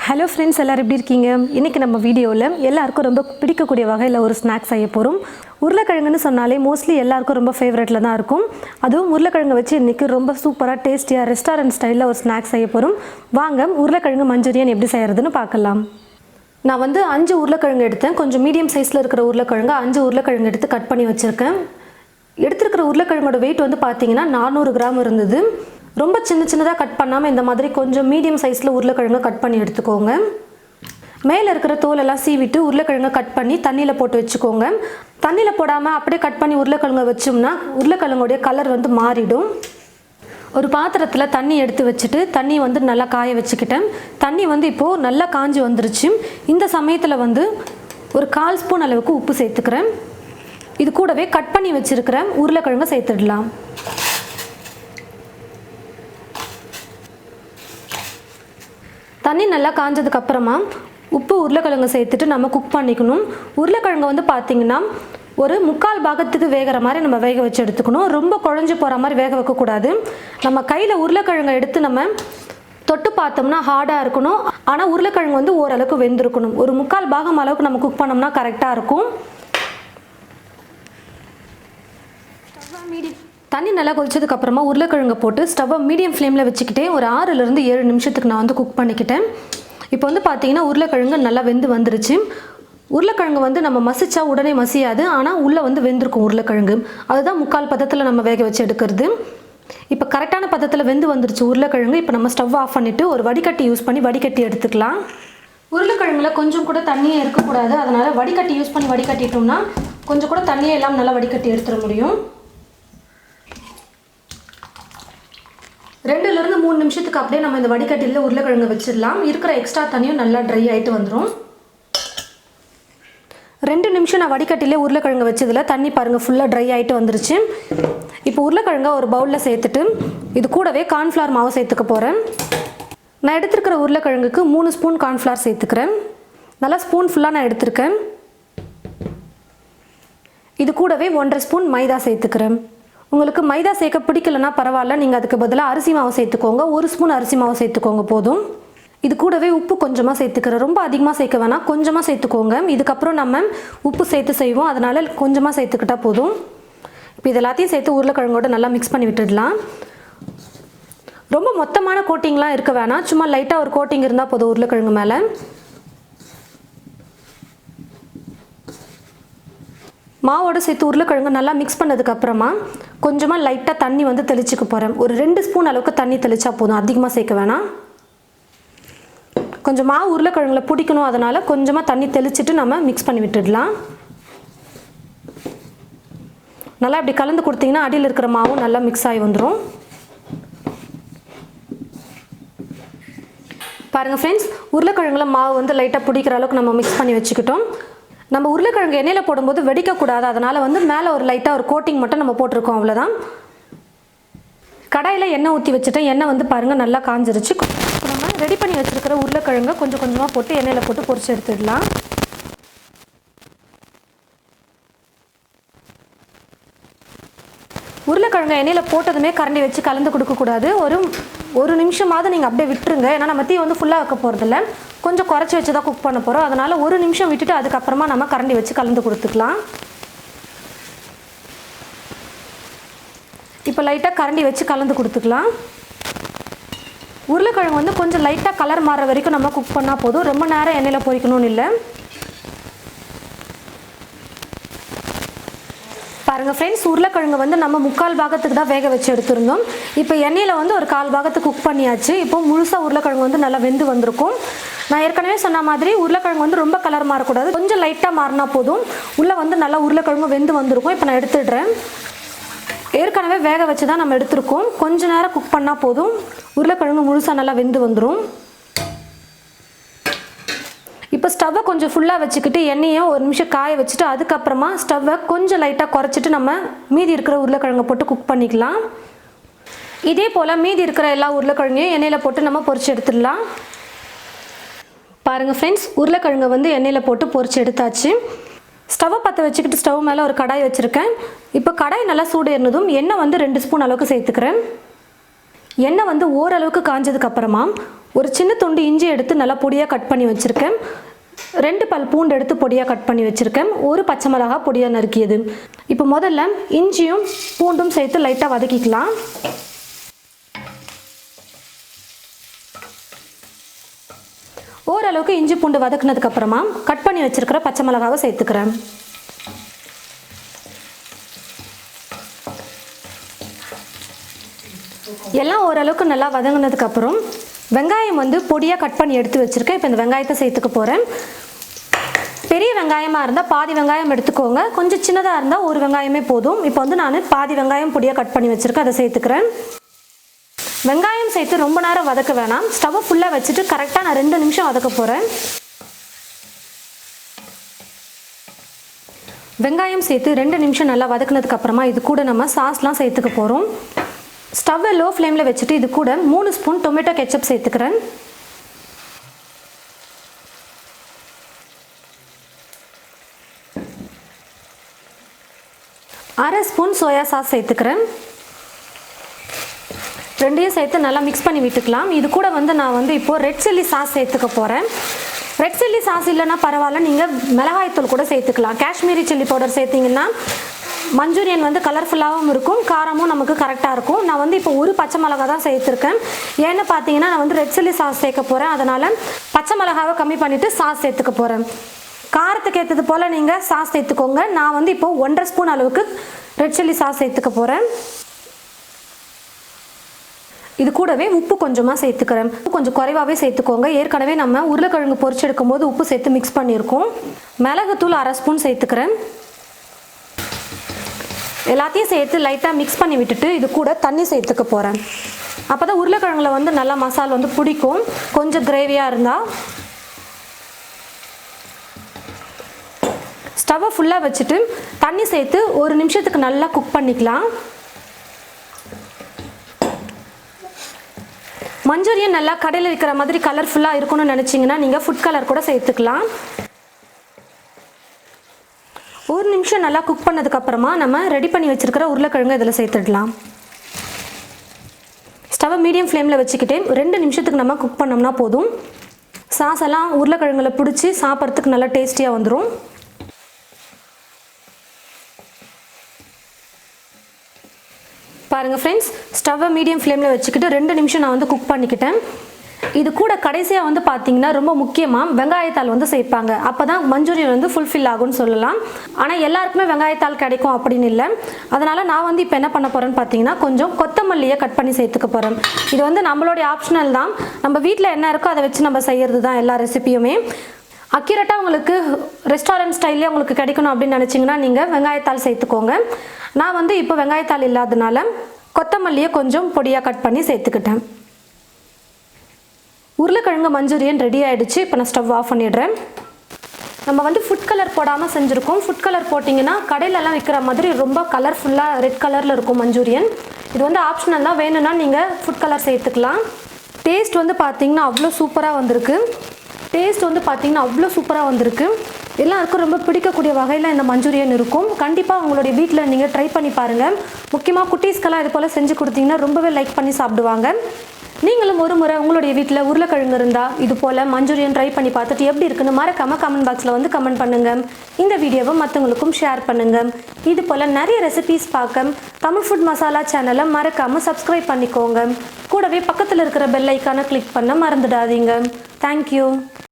Hello friends, எல்லோரும் எப்படி இருக்கீங்க? இன்றைக்கி நம்ம வீடியோவில் எல்லாருக்கும் ரொம்ப பிடிக்கக்கூடிய வகையில் ஒரு ஸ்நாக்ஸ் செய்ய போகிறோம். உருளைக்கிழங்குன்னு சொன்னாலே மோஸ்ட்லி எல்லாருக்கும் ரொம்ப ஃபேவரட்டில் தான் இருக்கும். அதுவும் உருளைக்கிழங்கு வச்சு இன்றைக்கி ரொம்ப சூப்பராக டேஸ்டியாக ரெஸ்டாரண்ட் ஸ்டைலில் ஒரு ஸ்நாக்ஸ் செய்ய போகிறோம். வாங்க உருளைக்கிழங்கு மஞ்சூரியன் எப்படி செய்கிறதுன்னு பார்க்கலாம். நான் 5 உருளைக்கிழங்கு எடுத்தேன். கொஞ்சம் மீடியம் சைஸில் இருக்கிற உருளைக்கிழங்கு 5 உருளைக்கிழங்கு எடுத்து கட் பண்ணி வச்சுருக்கேன். எடுத்துருக்கிற உருளைக்கிழங்கோட வெயிட் பார்த்தீங்கன்னா 400 கிராம் இருந்தது. ரொம்ப சின்னதாக கட் பண்ணாமல் இந்த மாதிரி கொஞ்சம் மீடியம் சைஸில் உருளைக்கிழங்கு கட் பண்ணி எடுத்துக்கோங்க. மேலே இருக்கிற தோலெல்லாம் சீவிட்டு உருளைக்கிழங்கை கட் பண்ணி தண்ணியில் போட்டு வச்சுக்கோங்க. தண்ணியில் போடாமல் அப்படியே கட் பண்ணி உருளைக்கிழங்கை வச்சோம்னா உருளைக்கிழங்குடைய கலர் மாறிடும். ஒரு பாத்திரத்தில் தண்ணி எடுத்து வச்சுட்டு தண்ணி நல்லா காய வச்சுக்கிட்டேன். தண்ணி இப்போது நல்லா காஞ்சி வந்துருச்சு. இந்த சமயத்தில் ஒரு 1/4 ஸ்பூன் அளவுக்கு உப்பு சேர்த்துக்கிறேன். இது கூடவே கட் பண்ணி வச்சுருக்கிறேன் உருளைக்கிழங்கை சேர்த்துடலாம். தண்ணி நல்லா காஞ்சதுக்கப்புறமா உப்பு உருளைக்கிழங்கு சேர்த்துட்டு நம்ம குக் பண்ணிக்கணும். உருளைக்கிழங்கு பார்த்திங்கன்னா ஒரு 3/4 பாகத்துக்கு வேகிற மாதிரி நம்ம வேக வச்சு எடுத்துக்கணும். ரொம்ப குழஞ்சி போகிற மாதிரி வேக வைக்கக்கூடாது. நம்ம கையில் உருளைக்கிழங்கை எடுத்து நம்ம தொட்டு பார்த்தோம்னா ஹார்டாக இருக்கணும். ஆனால் உருளைக்கிழங்கு ஓரளவுக்கு வெந்திருக்கணும். ஒரு 3/4 பாகம் அளவுக்கு நம்ம குக் பண்ணோம்னா கரெக்டாக இருக்கும். தண்ணி நல்லா கொதிச்சதுக்கப்புறமா உருளைக்கிழங்கை போட்டு ஸ்டவ்வை மீடியம் ஃப்ளேமில் வச்சுக்கிட்டே ஒரு 6லேருந்து 7 நிமிஷத்துக்கு நான் குக் பண்ணிக்கிட்டேன். இப்போ பார்த்தீங்கன்னா உருளைக்கிழங்கு நல்லா வெந்து வந்துருச்சு. உருளைக்கிழங்கு நம்ம மசிச்சா உடனே மசியாது, ஆனால் உள்ளே வெந்திருக்கும் உருளைக்கிழங்கு. அதுதான் 3/4 பதத்தில் நம்ம வேக வச்சு எடுக்கிறது. இப்போ கரெக்டான பதத்தில் வெந்து வந்துருச்சு உருளைக்கிழங்கு. இப்போ நம்ம ஸ்டவ் ஆஃப் பண்ணிவிட்டு ஒரு வடிகட்டி யூஸ் பண்ணி வடிகட்டி எடுத்துக்கலாம். உருளைக்கிழங்குல கொஞ்சம் கூட தண்ணியே இருக்கக்கூடாது. அதனால் வடிகட்டி யூஸ் பண்ணி வடிகட்டிட்டோம்னா கொஞ்சம் கூட தண்ணியே எல்லாம் நல்லா வடிகட்டி எடுத்துட முடியும். 2லேருந்து 3 நிமிஷத்துக்கு அப்படியே நம்ம இந்த வடிகட்டியில் உருளைக்கிழங்கு வச்சிடலாம். இருக்கிற எக்ஸ்ட்ரா தண்ணியும் நல்லா ட்ரை ஆகிட்டு வந்துடும். 2 நிமிஷம் நான் வடிகட்டிலே உருளைக்கிழங்கு வச்சதில் தண்ணி பாருங்கள் ஃபுல்லாக ட்ரை ஆகிட்டு வந்துருச்சு. இப்போ உருளைக்கிழங்கை ஒரு பவுலில் சேர்த்துட்டு இது கூடவே கார்ன்ஃப்ளவர் மாவு சேர்த்துக்க போகிறேன். நான் எடுத்துருக்கிற உருளைக்கிழங்குக்கு 3 ஸ்பூன் கார்ன்ஃப்ளவர் சேர்த்துக்கிறேன். நல்லா ஸ்பூன் ஃபுல்லாக நான் எடுத்துருக்கேன். இது கூடவே 1.5 ஸ்பூன் மைதா சேர்த்துக்கிறேன். உங்களுக்கு மைதா சேர்க்க பிடிக்கலன்னா பரவாயில்ல, நீங்கள் அதுக்கு பதிலாக அரிசி மாவு சேர்த்துக்கோங்க. 1 ஸ்பூன் அரிசி மாவு சேர்த்துக்கோங்க போதும். இது கூடவே உப்பு கொஞ்சமாக சேர்த்துக்கிறேன். ரொம்ப அதிகமாக சேர்க்க வேணாம், கொஞ்சமாக சேர்த்துக்கோங்க. இதுக்கப்புறம் நம்ம உப்பு சேர்த்து செய்வோம், அதனால் கொஞ்சமாக சேர்த்துக்கிட்டால் போதும். இப்போ இது எல்லாத்தையும் சேர்த்து உருளைக்கிழங்கோடு நல்லா மிக்ஸ் பண்ணி விட்டுடலாம். ரொம்ப மொத்தமான கோட்டிங்லாம் இருக்க வேணாம், சும்மா லைட்டாக ஒரு கோட்டிங் இருந்தால் போதும் உருளைக்கிழங்கு மேலே. மாவோடு சேர்த்து உருளைக்கிழங்கு நல்லா மிக்ஸ் பண்ணதுக்கப்புறமா கொஞ்சமாக லைட்டாக தண்ணி தெளிச்சுக்க போகிறேன். ஒரு 2 ஸ்பூன் அளவுக்கு தண்ணி தெளித்தா போதும், அதிகமாக சேர்க்க வேணாம். கொஞ்சம் மாவு உருளைக்கிழங்குல பிடிக்கணும், அதனால் கொஞ்சமாக தண்ணி தெளிச்சுட்டு நம்ம மிக்ஸ் பண்ணி விட்டுடலாம். நல்லா இப்படி கலந்து கொடுத்தீங்கன்னா அடியில் இருக்கிற மாவும் நல்லா மிக்ஸ் ஆகி வந்துடும். பாருங்கள் ஃப்ரெண்ட்ஸ், உருளைக்கிழங்குல மாவு லைட்டாக பிடிக்கிற அளவுக்கு நம்ம மிக்ஸ் பண்ணி வச்சுக்கிட்டோம். நம்ம உருளைக்கிழங்கு எண்ணெயில் போடும்போது வெடிக்கக்கூடாது, அதனால் மேலே ஒரு லைட்டாக ஒரு கோட்டிங் மட்டும் நம்ம போட்டிருக்கோம், அவ்வளோதான். கடாயில் எண்ணெய் ஊற்றி வச்சுட்டேன். எண்ணெய் பாருங்கள் நல்லா காஞ்சிருச்சு. நம்ம ரெடி பண்ணி வச்சுருக்கிற உருளைக்கிழங்கை கொஞ்சம் கொஞ்சமாக போட்டு எண்ணெயில் போட்டு பொரிச்சு எடுத்துடலாம். உருளைக்கிழங்கு எண்ணெயில் போட்டதுமே கரண்டி வச்சு கலந்து கொடுக்கக்கூடாது. ஒரு நிமிஷமாவது நீங்கள் அப்படியே விட்டுருங்க. ஏன்னா நம்ம தீ ஃபுல்லாக வைக்க போகிறதில்ல, கொஞ்சம் குறைச்சி வச்சு தான் குக் பண்ண போகிறோம். அதனால் 1 நிமிஷம் விட்டுட்டு அதுக்கப்புறமா நம்ம கரண்டி வச்சு கலந்து கொடுத்துக்கலாம். இப்போ லைட்டாக கரண்டி வச்சு கலந்து கொடுத்துக்கலாம். உருளைக்கிழங்கு கொஞ்சம் லைட்டாக கலர் மாறுற வரைக்கும் நம்ம குக் பண்ணால் போதும், ரொம்ப நேரம் எண்ணெயில் பொரிக்கணும்னு இல்லை. பாருங்கள் ஃப்ரெண்ட்ஸ், உருளைக்கிழங்கு நம்ம 3/4 பாகத்துக்கு தான் வேக வச்சு எடுத்துருந்தோம். இப்போ எண்ணெயில் ஒரு 1/4 பாகத்துக்கு குக் பண்ணியாச்சு. இப்போ முழுசாக உருளைக்கிழங்கு நல்லா வெந்து வந்திருக்கும். நான் ஏற்கனவே சொன்ன மாதிரி உருளைக்கிழங்கு ரொம்ப கலர் மாறக்கூடாது, கொஞ்சம் லைட்டாக மாறினா போதும். உள்ளே நல்லா உருளைக்கிழங்கு வெந்து வந்திருக்கும். இப்போ நான் எடுத்துடுறேன். ஏற்கனவே வேக வச்சு தான் நம்ம எடுத்துருக்கோம். கொஞ்சம் நேரம் குக் பண்ணால் போதும், உருளைக்கிழங்கு முழுசாக நல்லா வெந்து வந்துடும். இப்போ ஸ்டவ்வை கொஞ்சம் ஃபுல்லாக வச்சுக்கிட்டு எண்ணெயை 1 நிமிஷம் காய வச்சுட்டு அதுக்கப்புறமா ஸ்டவ்வை கொஞ்சம் லைட்டாக குறைச்சிட்டு நம்ம மீதி இருக்கிற உருளைக்கிழங்கை போட்டு குக் பண்ணிக்கலாம். இதே போல் மீதி இருக்கிற எல்லா உருளைக்கிழங்கையும் எண்ணெயில் போட்டு நம்ம பொரிச்சு எடுத்துடலாம். பாருங்கள் ஃப்ரெண்ட்ஸ், உருளைக்கிழங்கை எண்ணெயில் போட்டு பொரிச்சு எடுத்தாச்சு. ஸ்டவ்வை பற்ற வச்சுக்கிட்டு ஸ்டவ் மேலே ஒரு கடாய் வச்சுருக்கேன். இப்போ கடாய் நல்லா சூடு ஏறினதும் எண்ணெய் 2 ஸ்பூன் அளவுக்கு சேர்த்துக்கிறேன். எண்ணெய் வந்து ஓரளவுக்கு காஞ்சதுக்கு அப்புறமா ஒரு சின்ன துண்டு இஞ்சி எடுத்து நல்லா பொடியாக கட் பண்ணி வச்சுருக்கேன். 2 பல் பூண்டு எடுத்து பொடியாக கட் பண்ணி வச்சுருக்கேன். ஒரு பச்சை மிளகா பொடியாக நறுக்கியது. இப்போ முதல்ல இஞ்சியும் பூண்டும் சேர்த்து லைட்டாக வதக்கிக்கலாம். ஓரளவுக்கு இஞ்சி பூண்டு வதக்குனதுக்கு அப்புறமா கட் பண்ணி வச்சிருக்கிற பச்சை மிளகாவை சேர்த்துக்கிறேன். எல்லாம் ஓரளவுக்கு நல்லா வதங்கினதுக்கு அப்புறம் வெங்காயம் வந்து பொடியாக கட் பண்ணி எடுத்து வச்சுருக்கேன். இப்போ இந்த வெங்காயத்தை சேர்த்துக்க போகிறேன். பெரிய வெங்காயமாக இருந்தால் பாதி வெங்காயம் எடுத்துக்கோங்க. கொஞ்சம் சின்னதாக இருந்தால் ஒரு வெங்காயமே போதும். இப்போ வந்து நான் பாதி வெங்காயம் பொடியாக கட் பண்ணி வச்சுருக்கேன், அதை சேர்த்துக்கிறேன். வெங்காயம் சேர்த்து ரொம்ப நேரம் வதக்க வேணாம். ஸ்டவ்வை ஃபுல்லாக வச்சுட்டு கரெக்டாக நான் 2 நிமிஷம் வதக்க போகிறேன். வெங்காயம் சேர்த்து 2 நிமிஷம் நல்லா வதக்குனதுக்கு அப்புறமா இது கூட நம்ம சாஸ்லாம் சேர்த்துக்க போகிறோம். ஸ்டவ்வை லோ ஃப்ளேமில் வச்சுட்டு இது கூட 3 ஸ்பூன் டொமேட்டோ கெச்சப் சேர்த்துக்கிறேன். அரை ஸ்பூன் சோயா சாஸ் சேர்த்துக்கிறேன். ரெண்டையும் சேர்த்து நல்லா மிக்ஸ் பண்ணி விட்டுக்கலாம். இது கூட வந்து நான் வந்து இப்போது ரெட் சில்லி சாஸ் சேர்த்துக்க போகிறேன். ரெட் சில்லி சாஸ் இல்லைன்னா பரவாயில்ல, நீங்கள் மிளகாய்த்தூள் கூட சேர்த்துக்கலாம். காஷ்மீரி சில்லி பவுடர் சேர்த்திங்கன்னா மஞ்சூரியன் வந்து கலர்ஃபுல்லாகவும் இருக்கும், காரமும் நமக்கு கரெக்டாக இருக்கும். நான் வந்து இப்போ ஒரு பச்சை மிளகா தான் சேர்த்துருக்கேன். ஏன்னு பார்த்தீங்கன்னா நான் வந்து ரெட் சில்லி சாஸ் சேர்க்க போகிறேன். அதனால் பச்சை மிளகாவை கம்மி பண்ணிவிட்டு சாஸ் சேர்த்துக்க போகிறேன். காரத்துக்கு ஏற்றது போல் நீங்கள் சாஸ் சேர்த்துக்கோங்க. நான் வந்து இப்போது 1.5 ஸ்பூன் அளவுக்கு ரெட் சில்லி சாஸ் சேர்த்துக்க போகிறேன். இது கூடவே உப்பு கொஞ்சமாக சேர்த்துக்கிறேன். கொஞ்சம் குறைவாகவே சேர்த்துக்கோங்க. ஏற்கனவே நம்ம உருளைக்கிழங்கு பொரிச்சு எடுக்கும் போது உப்பு சேர்த்து மிக்ஸ் பண்ணியிருக்கோம். மிளகுத்தூள் அரை ஸ்பூன் சேர்த்துக்கிறேன். எல்லாத்தையும் சேர்த்து லைட்டாக மிக்ஸ் பண்ணி விட்டுட்டு இது கூட தண்ணி சேர்த்துக்க போகிறேன். அப்போ தான் உருளைக்கிழங்குல வந்து நல்லா மசாலா வந்து பிடிக்கும், கொஞ்சம் கிரேவியாக இருந்தால். ஸ்டவ்வை ஃபுல்லாக வச்சுட்டு தண்ணி சேர்த்து 1 நிமிஷத்துக்கு நல்லா குக் பண்ணிக்கலாம். மஞ்சூரியன் நல்லா கடையில் இருக்கிற மாதிரி கலர்ஃபுல்லாக இருக்கணும்னு நினச்சிங்கன்னா நீங்கள் ஃபுட் கலர் கூட சேர்த்துக்கலாம். 1 நிமிஷம் நல்லா குக் பண்ணதுக்கப்புறமா நம்ம ரெடி பண்ணி வச்சுருக்கிற உருளைக்கிழங்கு இதில் சேர்த்துடலாம். ஸ்டவ்வை மீடியம் ஃப்ளேமில் வச்சுக்கிட்டே 2 நிமிஷத்துக்கு நம்ம குக் பண்ணோம்னா போதும். சாஸ் எல்லாம் உருளைக்கிழங்குல பிடிச்சி சாப்பிட்றதுக்கு நல்லா டேஸ்டியாக வந்துடும். பாருங்கள் ஃப்ரெண்ட்ஸ், ஸ்டவ்வை மீடியம் ஃப்ளேமில் வச்சுக்கிட்டு 2 நிமிஷம் நான் வந்து குக் பண்ணிக்கிட்டேன். இது கூட கடைசியாக வந்து பார்த்தீங்கன்னா ரொம்ப முக்கியமாக வெங்காயத்தாள் வந்து சேர்ப்பாங்க. அப்போ தான் மஞ்சூரியன் வந்து ஃபுல்ஃபில் ஆகும்னு சொல்லலாம். ஆனால் எல்லாருக்குமே வெங்காயத்தாள் கிடைக்கும் அப்படின்னு இல்லை. அதனால் நான் வந்து இப்போ என்ன பண்ண போகிறேன்னு பார்த்தீங்கன்னா கொஞ்சம் கொத்தமல்லியை கட் பண்ணி சேர்த்துக்க போகிறேன். இது வந்து நம்மளுடைய ஆப்ஷனல் தான். நம்ம வீட்டில் என்ன இருக்கோ அதை வச்சு நம்ம செய்கிறது தான் எல்லா ரெசிபியுமே. அக்யூரேட்டாக உங்களுக்கு ரெஸ்டாரண்ட் ஸ்டைல்லே உங்களுக்கு கிடைக்கணும் அப்படின்னு நினச்சிங்கன்னா நீங்கள் வெங்காயத்தாள் சேர்த்துக்கோங்க. நான் வந்து இப்போ வெங்காயத்தாள் இல்லாதனால கொத்தமல்லியை கொஞ்சம் பொடியாக கட் பண்ணி சேர்த்துக்கிட்டேன். உருளைக்கிழங்கு மஞ்சூரியன் ரெடி ஆகிடுச்சு. இப்போ நான் ஸ்டவ் ஆஃப் பண்ணிடுறேன். நம்ம வந்து ஃபுட் கலர் போடாமல் செஞ்சுருக்கோம். ஃபுட் கலர் போட்டிங்கன்னா கடையிலலாம் விற்கிற மாதிரி ரொம்ப கலர்ஃபுல்லாக ரெட் கலரில் இருக்கும் மஞ்சூரியன். இது வந்து ஆப்ஷனல் தான், வேணும்னா நீங்கள் ஃபுட் கலர் சேர்த்துக்கலாம். டேஸ்ட் வந்து பார்த்திங்கன்னா அவ்வளோ சூப்பராக வந்திருக்கு. எல்லாருக்கும் ரொம்ப பிடிக்கக்கூடிய வகையில் இந்த மஞ்சூரியன் இருக்கும். கண்டிப்பாக உங்களுடைய வீட்டில் நீங்கள் ட்ரை பண்ணி பாருங்கள். முக்கியமாக குட்டீஸ்க்கெல்லாம் இது போல் செஞ்சு கொடுத்தீங்கன்னா ரொம்பவே லைக் பண்ணி சாப்பிடுவாங்க. நீங்களும் ஒரு முறை உங்களுடைய வீட்டில் உருளைக்கிழங்கு இருந்தால் இது போல் மஞ்சூரியன் ட்ரை பண்ணி பார்த்துட்டு எப்படி இருக்குன்னு மறக்காமல் கமெண்ட் பாக்ஸில் வந்து கமெண்ட் பண்ணுங்கள். இந்த வீடியோவை மற்றவங்களுக்கும் ஷேர் பண்ணுங்கள். இது போல் நிறைய ரெசிபீஸ் பார்க்க தமிழ் ஃபுட் மசாலா சேனலை மறக்காமல் சப்ஸ்கிரைப் பண்ணிக்கோங்க. கூடவே பக்கத்தில் இருக்கிற பெல் ஐக்கானை கிளிக் பண்ண மறந்துடாதீங்க. தேங்க்யூ.